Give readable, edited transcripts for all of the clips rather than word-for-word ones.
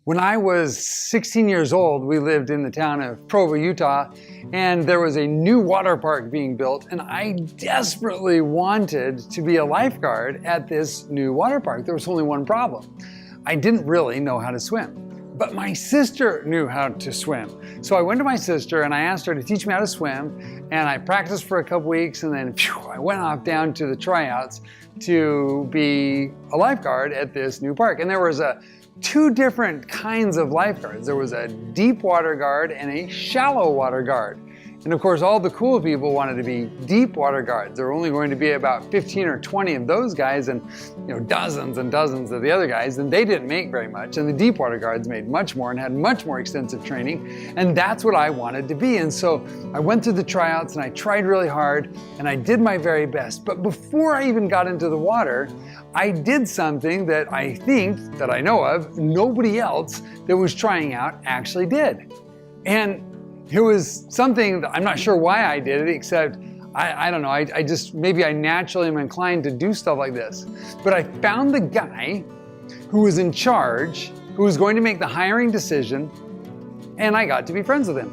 When I was 16 years old, we lived in the town of Provo, Utah, and there was a new water park being built, and I desperately wanted to be a lifeguard at this new water park. There was only one problem. I didn't really know how to swim, but my sister knew how to swim. So I went to my sister and I asked her to teach me how to swim, and I practiced for a couple weeks, and then I went off down to the tryouts to be a lifeguard at this new park. And there was two different kinds of lifeguards. There was a deep water guard and a shallow water guard. And of course, all the cool people wanted to be deep water guards. There were only going to be about 15 or 20 of those guys and dozens and dozens of the other guys, and they didn't make very much. And the deep water guards made much more and had much more extensive training. And that's what I wanted to be. And so I went through the tryouts and I tried really hard and I did my very best. But before I even got into the water, I did something that I think, that I know of, nobody else that was trying out actually did. And it was something that I'm not sure why I did it, except I don't know, I just, maybe I naturally am inclined to do stuff like this. But I found the guy who was in charge, who was going to make the hiring decision, and I got to be friends with him.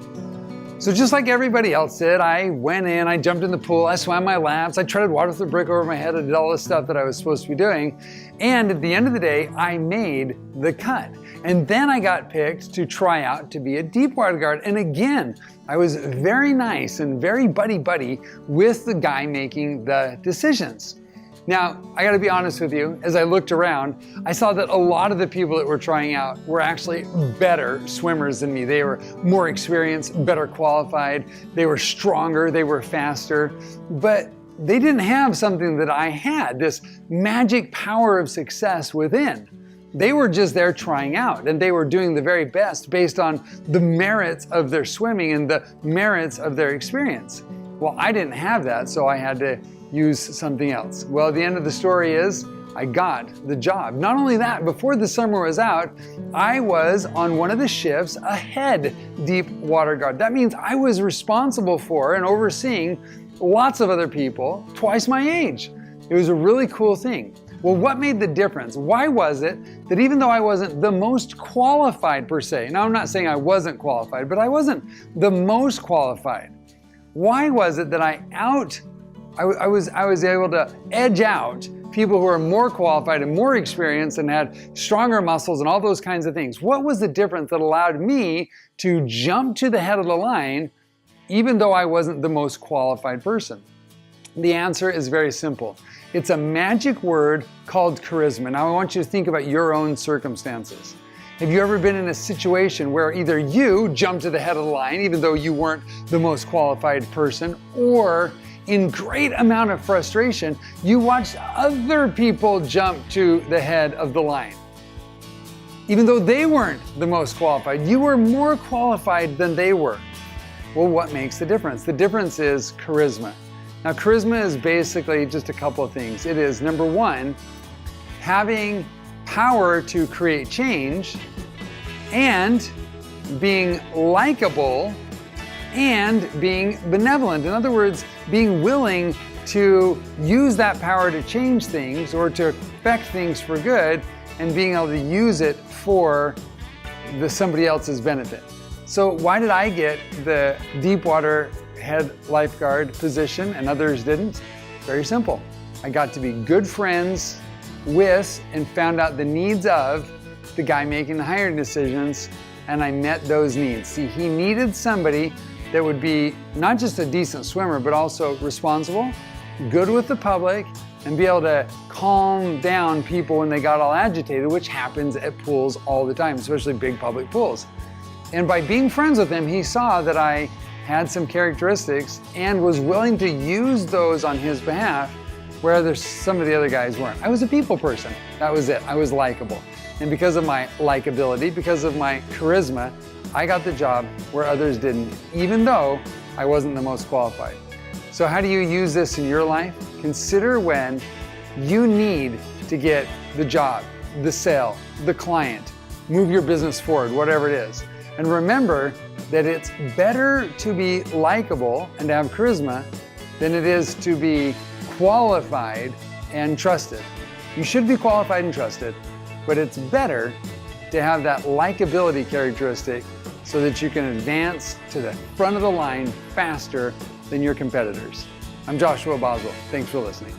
So just like everybody else did, I went in, I jumped in the pool, I swam my laps, I treaded water with a brick over my head, I did all this stuff that I was supposed to be doing. And at the end of the day, I made the cut. And then I got picked to try out to be a deep water guard. And again, I was very nice and very buddy-buddy with the guy making the decisions. Now, I gotta be honest with you, as I looked around, I saw that a lot of the people that were trying out were actually better swimmers than me. They were more experienced, better qualified, they were stronger, they were faster, but they didn't have something that I had, this magic power of success within. They were just there trying out, and they were doing the very best based on the merits of their swimming and the merits of their experience. Well, I didn't have that, so I had to use something else. Well, the end of the story is I got the job. Not only that, before the summer was out, I was on one of the shifts a head deep water guard. That means I was responsible for and overseeing lots of other people twice my age. It was a really cool thing. Well, what made the difference? Why was it that even though I wasn't the most qualified per se, now I'm not saying I wasn't qualified, but I wasn't the most qualified. Why was it that I was able to edge out people who are more qualified and more experienced and had stronger muscles and all those kinds of things? What was the difference that allowed me to jump to the head of the line even though I wasn't the most qualified person? The answer is very simple. It's a magic word called charisma. Now I want you to think about your own circumstances. Have you ever been in a situation where either you jumped to the head of the line even though you weren't the most qualified person, or in great amount of frustration, you watched other people jump to the head of the line? Even though they weren't the most qualified, you were more qualified than they were. Well, what makes the difference? The difference is charisma. Now, charisma is basically just a couple of things. It is, number one, having power to create change, and being likable, and being benevolent. In other words, being willing to use that power to change things or to affect things for good, and being able to use it for somebody else's benefit. So why did I get the deep water head lifeguard position and others didn't? Very simple. I got to be good friends with and found out the needs of the guy making the hiring decisions, and I met those needs. See, he needed somebody that would be not just a decent swimmer, but also responsible, good with the public, and be able to calm down people when they got all agitated, which happens at pools all the time, especially big public pools. And by being friends with him, he saw that I had some characteristics and was willing to use those on his behalf where some of the other guys weren't. I was a people person. That was it. I was likable. And because of my likability, because of my charisma, I got the job where others didn't, even though I wasn't the most qualified. So how do you use this in your life? Consider when you need to get the job, the sale, the client, move your business forward, whatever it is. And remember that it's better to be likable and to have charisma than it is to be qualified and trusted. You should be qualified and trusted, but it's better to have that likability characteristic so that you can advance to the front of the line faster than your competitors. I'm Joshua Boswell. Thanks for listening.